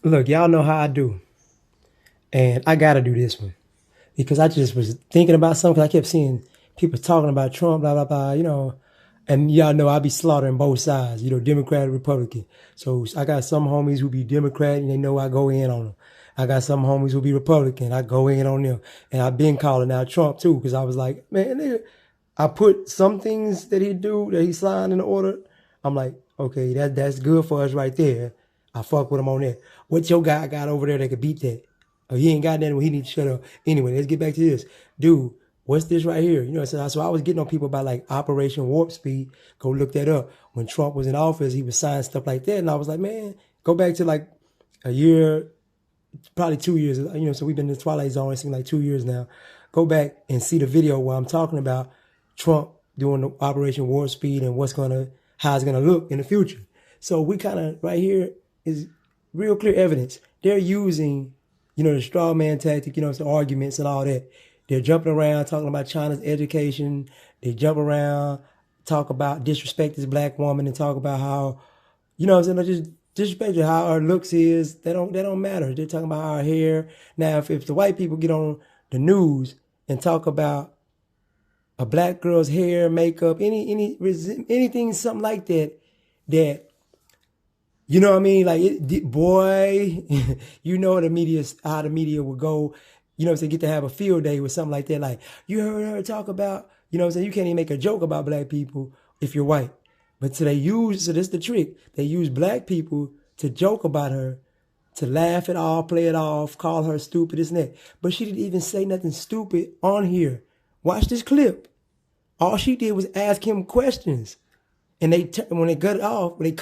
Look, y'all know how I do. And I got to do this one because I just was thinking about something. I kept seeing people talking about Trump, blah, blah, blah, and y'all know I be slaughtering both sides, Democrat and Republican. So I got some homies who be Democrat and they know I go in on them. I got some homies who be Republican. I go in on them. And I've been calling out Trump too because I was like, man, nigga, I put some things that he do, that he signed in the order. I'm like, okay, that's good for us right there. I fuck with him on that. What your guy got over there that could beat that? Oh, he ain't got nothing. Well, he need to shut up. Anyway, let's get back to this. Dude, what's this right here? So I was getting on people about like Operation Warp Speed. Go look that up. When Trump was in office, he was signing stuff like that. And I was like, man, go back to like a year, probably 2 years. So we've been in the Twilight Zone, it seems like 2 years now. Go back and see the video where I'm talking about Trump doing the Operation Warp Speed and how it's gonna look in the future. So we kind of right here is real clear evidence. They're using, the straw man tactic, some arguments and all that. They're jumping around talking about China's education. They jump around, talk about disrespect this black woman and talk about how, what I'm saying, just disrespect how her looks is. They don't matter. They're talking about our hair. Now, if the white people get on the news and talk about a black girl's hair, makeup, anything, something like that you know what I mean? Like, boy, how the media would go, get to have a field day with something like that. Like, you heard her talk about, you can't even make a joke about black people if you're white. But so this is the trick. They use black people to joke about her, to laugh it off, play it off, call her stupid, this and that. But she didn't even say nothing stupid on here. Watch this clip. All she did was ask him questions. And when they cut it off, you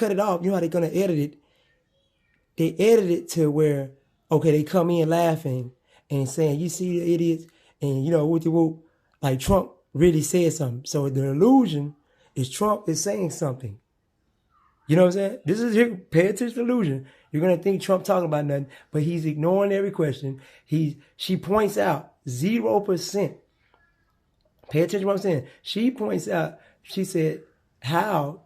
know how they're gonna edit it. They edit it to where, okay, they come in laughing and saying, "You see the idiots," and whoop de whoop, like Trump really said something. So the illusion is Trump is saying something. You know what I'm saying? This is here. Pay attention to the illusion. You're gonna think Trump talking about nothing, but he's ignoring every question. She points out 0%. Pay attention to what I'm saying. She points out. She said, "How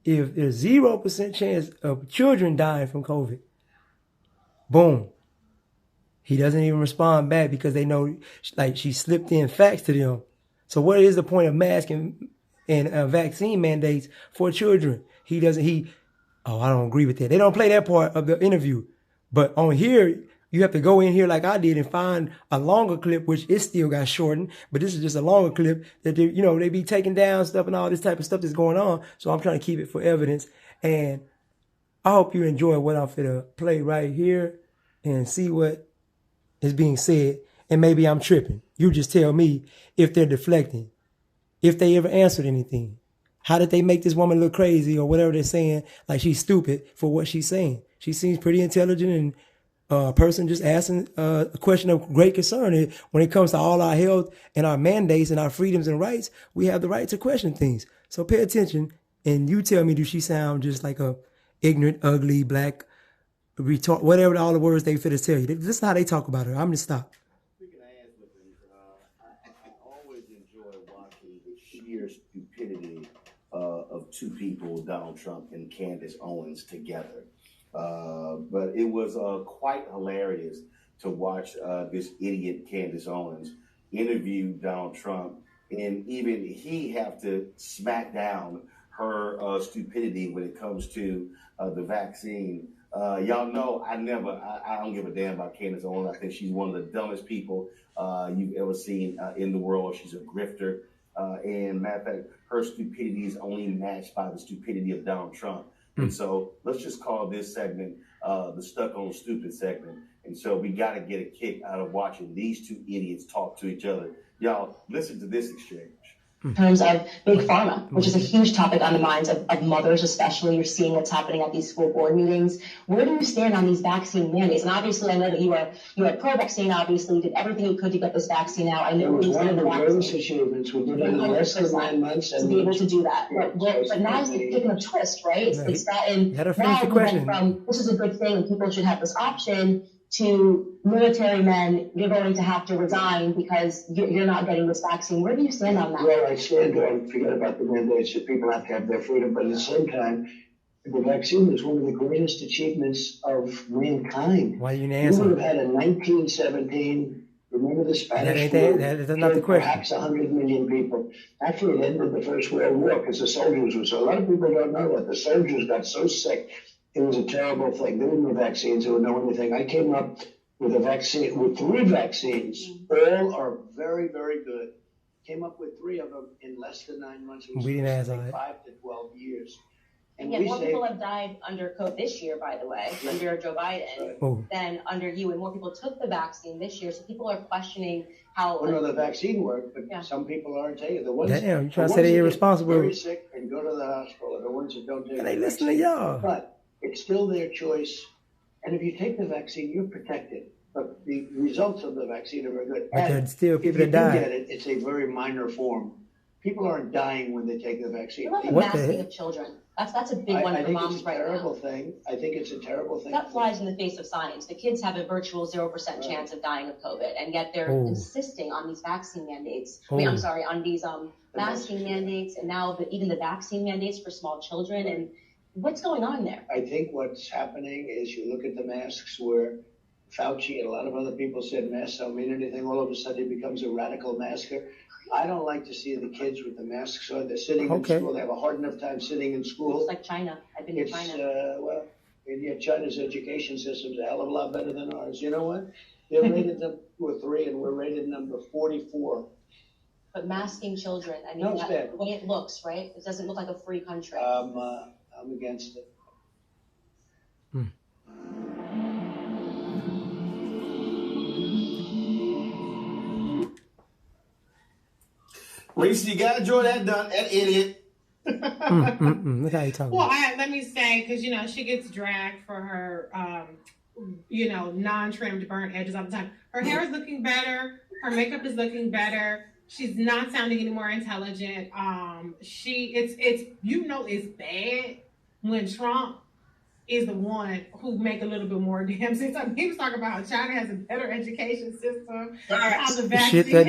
if there's 0% chance of children dying from COVID?" Boom. He doesn't even respond back because they know, like, she slipped in facts to them. So what is the point of mask and vaccine mandates for children? I don't agree with that. They don't play that part of the interview. But on here, you have to go in here like I did and find a longer clip, which it still got shortened. But this is just a longer clip that they be taking down stuff and all this type of stuff that's going on. So I'm trying to keep it for evidence. And I hope you enjoy what I'm finna play right here and see what is being said. And maybe I'm tripping. You just tell me if they're deflecting, if they ever answered anything. How did they make this woman look crazy or whatever they're saying, like she's stupid for what she's saying? She seems pretty intelligent and a person just asking a question of great concern. When it comes to all our health and our mandates and our freedoms and rights, we have the right to question things. So pay attention and you tell me, do she sound just like a ignorant, ugly, black, retard, whatever all the words they fit to tell you. This is how they talk about her. I'm gonna stop. I always enjoy watching the sheer stupidity of two people, Donald Trump and Candace Owens, together. But it was quite hilarious to watch this idiot Candace Owens interview Donald Trump, and even he have to smack down her stupidity when it comes to the vaccine. Y'all know I don't give a damn about Candace Owens. I think she's one of the dumbest people you've ever seen in the world. She's a grifter. And matter of fact, her stupidity is only matched by the stupidity of Donald Trump. And so let's just call this segment the Stuck on Stupid segment. And so we got to get a kick out of watching these two idiots talk to each other. Y'all, listen to this exchange. In terms of big pharma, which is a huge topic on the minds of mothers, especially. You're seeing what's happening at these school board meetings. Where do you stand on these vaccine mandates? And obviously, I know that you are pro-vaccine. Obviously, you did everything you could to get this vaccine out. I know it was one of the greatest achievements we did in less than 9 months to be able to do that. But now it's taken a twist, right? It's gotten now we went from this is a good thing and people should have this option to military men, you're going to have to resign because you're not getting this vaccine. Where do you stand on that? Well, I stand on forget about the mandates that people have to have their freedom, but at the same time, The vaccine was one of the greatest achievements of mankind. Why you didn't You answer? would have had in 1917, remember the Spanish That flu? that's not the Killed question. perhaps 100 million people. Actually, it ended the First World War because the soldiers were so. A lot of people don't know that the soldiers got so sick. It was a terrible thing. There were no vaccines. There were no anything. I came up with a vaccine, with 3 vaccines. All are very, very good. Came up with 3 of them in less than 9 months. It was We didn't ask all like that. 5 to 12 years. And Yeah, we more saved, people have died under COVID this year, by the way, under Joe Biden, Oh, than under you, and more people took the vaccine this year. So people are questioning how. well, no, the vaccine worked, but Yeah. some people aren't taking it. The ones, damn, you trying to the say ones they that get irresponsible? very sick and go to the hospital are the ones that don't take And the they listen to vaccine. y'all. But it's still their choice. And if you take the vaccine, you're protected. But the results of the vaccine are very good. But And there's still if people you that do die. get it, it's a very minor form. People aren't dying when they take the vaccine. What about the What the masking heck? of children? That's a big one I for think moms it's a right terrible now. thing. I think it's a terrible thing. That flies in the face of science. The kids have a virtual 0% chance of dying of COVID, and yet they're Oh. insisting on these vaccine mandates. Oh. I'm sorry, on these masking mandates, and now even the vaccine mandates for small children. And what's going on there? I think what's happening is you look at the masks where Fauci and a lot of other people said masks don't mean anything. All of a sudden he becomes a radical masker. I don't like to see the kids with the masks on. They're sitting Okay. in school. They have a hard enough time sitting in It's school. like China. I've been to It's, China. well, and yet China's education system's a hell of a lot better than ours. You know what? They're rated number 3 and we're rated number 44. But masking children, I mean, No, it's bad. the way it looks, right? It doesn't look like a free country. I'm against it. Reese, you gotta enjoy that idiot. Look how you talking. Well, let me say, because, she gets dragged for her, non-trimmed burnt edges all the time. Her hair is looking better. Her makeup is looking better. She's not sounding any more intelligent. It's bad when Trump is the one who make a little bit more damn sense. I mean, he was talking about how China has a better education system. How the vaccine Shit that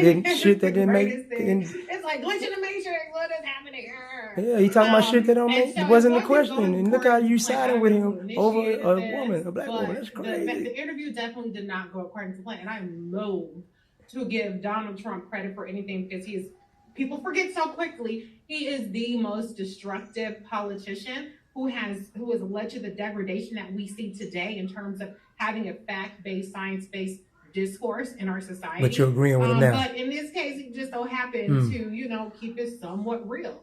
didn't make. It's like glitch in the matrix. What is happening here? Yeah, he talking about shit that don't and make. so It wasn't the it wasn't question. going And look how you like, siding I with know him who over initiated a this, woman, a black but woman. That's crazy. The interview definitely did not go according to plan, and I'm loath to give Donald Trump credit for anything because people forget so quickly. He is the most destructive politician who has led to the degradation that we see today in terms of having a fact-based, science-based discourse in our society. But you're agreeing with him now. But in this case, he just so happened to, keep it somewhat real.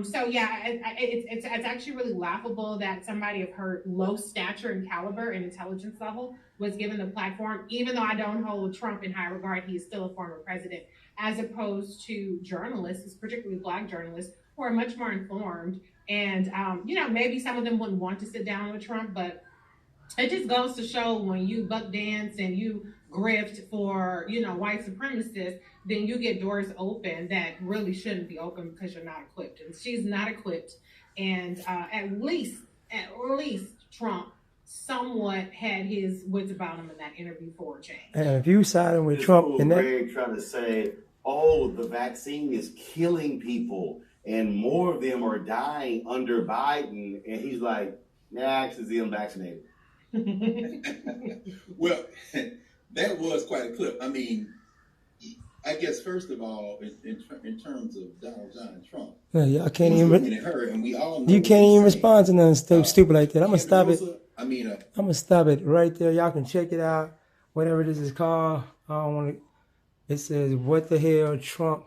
So yeah, it's actually really laughable that somebody of her low stature and caliber and intelligence level was given the platform, even though I don't hold Trump in high regard. He is still a former president, as opposed to journalists, particularly Black journalists, who are much more informed. And, maybe some of them wouldn't want to sit down with Trump, but it just goes to show when you buck dance and you grift for, white supremacists, then you get doors open that really shouldn't be open because you're not equipped. And she's not equipped. And at least Trump somewhat had his wits about him in that interview for a change. And if you siding with Trump and that, Greg trying to say, oh, the vaccine is killing people and more of them are dying under Biden, and he's like, nah, actually, I'm vaccinated. Well, that was quite a clip. I mean, I guess first of all, in terms of Donald John Trump, I can't he's even. looking at her, and we all know You what can't he's even saying. respond to nothing stupid like that. I'm gonna stop it. I mean, I'm gonna stop it right there. Y'all can check it out. Whatever this is called. I don't want to. It says, "What the hell, Trump?"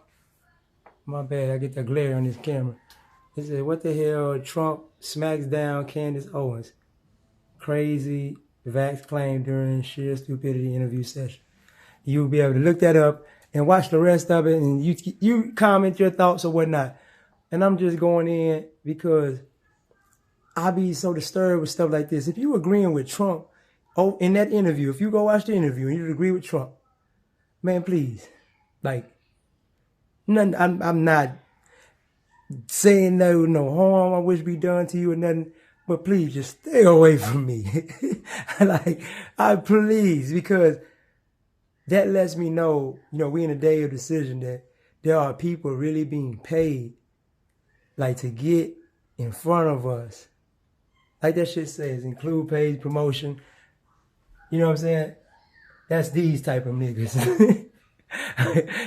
My bad. I get the glare on this camera. It says, "What the hell, Trump smacks down Candace Owens." Crazy vax claim during sheer stupidity interview session. You'll be able to look that up and watch the rest of it, and you comment your thoughts or whatnot. And I'm just going in because I be so disturbed with stuff like this. If you agreeing with Trump, in that interview, if you go watch the interview and you agree with Trump, man, please, nothing. I'm not saying no harm I wish be done to you or nothing, but please just stay away from me. Please, because that lets me know, we in a day of decision that there are people really being paid, to get in front of us Like that shit says, include paid promotion. You know what I'm saying? That's these type of niggas.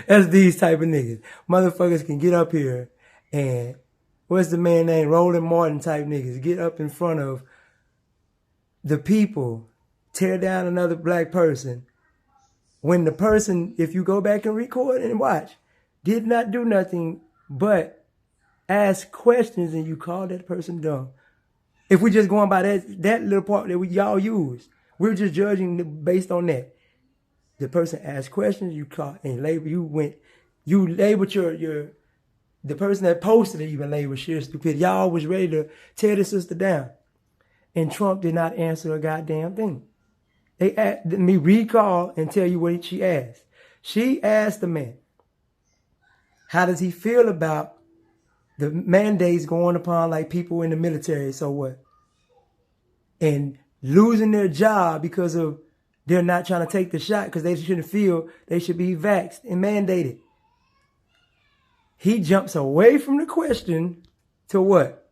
That's these type of niggas. Motherfuckers can get up here and, what's the man name? Roland Martin type niggas. Get up in front of the people, tear down another black person. When the person, if you go back and record and watch, did not do nothing but ask questions and you call that person dumb. If we're just going by that little part that y'all use, we're just judging based on that. The person asked questions, you caught and labeled, you labeled the person that posted it even labeled sheer stupidity. Y'all was ready to tear the sister down. And Trump did not answer a goddamn thing. They asked me recall and tell you what she asked. She asked the man, how does he feel about the mandates going upon like people in the military, so what? And losing their job because of they're not trying to take the shot because they shouldn't feel they should be vaxxed and mandated. He jumps away from the question to what?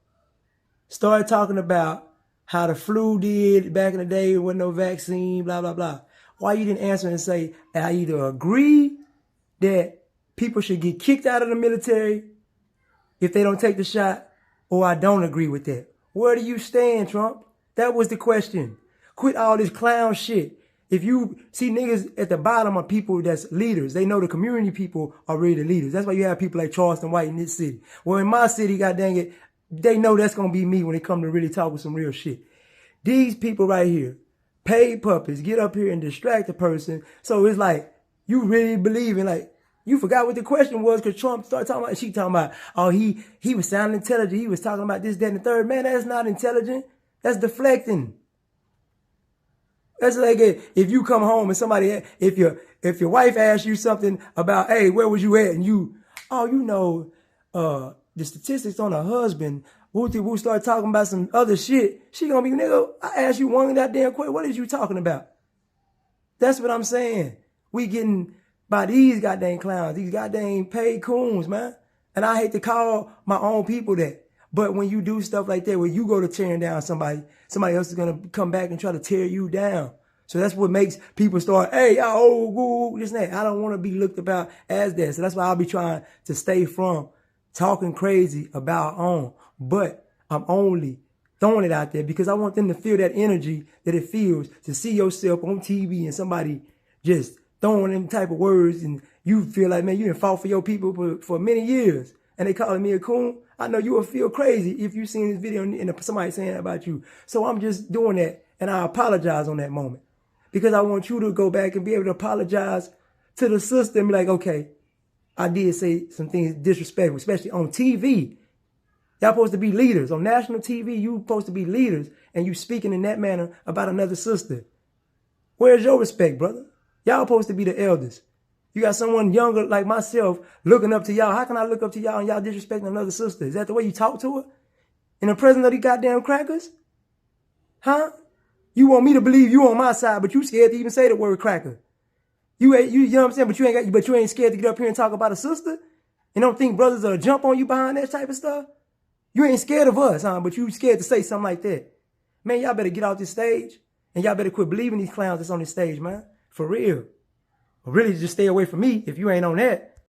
Started talking about how the flu did back in the day, there wasn't no vaccine, blah, blah, blah. Why you didn't answer and say, I either agree that people should get kicked out of the military if they don't take the shot, or I don't agree with that. Where do you stand, Trump? That was the question. Quit all this clown shit. If you see niggas at the bottom are people that's leaders. They know the community people are really the leaders. That's why you have people like Charleston White in this city. Well, in my city, god dang it, they know that's going to be me when it comes to really talking some real shit. These people right here, paid puppets, get up here and distract the person. So it's like, you really believe in, like, you forgot what the question was because Trump started talking about, she talking about, oh, he was sounding intelligent. He was talking about this, that, and the third. Man, that's not intelligent. That's deflecting. That's like if you come home and somebody, if your wife asks you something about, hey, where was you at? And you, oh, you know, the statistics on her husband, woo start talking about some other shit. She gonna be, nigga, I asked you one goddamn question. What is you talking about? That's what I'm saying. We getting by these goddamn clowns, these goddamn paid coons, man. And I hate to call my own people that. But when you do stuff like that, where you go to tearing down somebody else is going to come back and try to tear you down. So that's what makes people start, hey, oh, this and that. I don't want to be looked about as that. So that's why I'll be trying to stay from talking crazy about our own. But I'm only throwing it out there because I want them to feel that energy that it feels to see yourself on TV and somebody just throwing them type of words and you feel like, man, you done fought for your people for many years and they calling me a coon. I know you will feel crazy if you seen this video and somebody saying that about you. So I'm just doing that and I apologize on that moment because I want you to go back and be able to apologize to the sister and be like, okay, I did say some things disrespectful, especially on TV. Y'all supposed to be leaders. On national TV, you supposed to be leaders and you speaking in that manner about another sister. Where's your respect, brother? Y'all supposed to be the elders. You got someone younger like myself looking up to y'all. How can I look up to y'all and y'all disrespecting another sister? Is that the way you talk to her? In the presence of these goddamn crackers? Huh? You want me to believe you on my side, but you scared to even say the word cracker. You know what I'm saying? But you ain't scared to get up here and talk about a sister? And don't think brothers will jump on you behind that type of stuff? You ain't scared of us, huh? But you scared to say something like that. Man, y'all better get off this stage. And y'all better quit believing these clowns that's on this stage, man. For real. Or really just stay away from me if you ain't on that.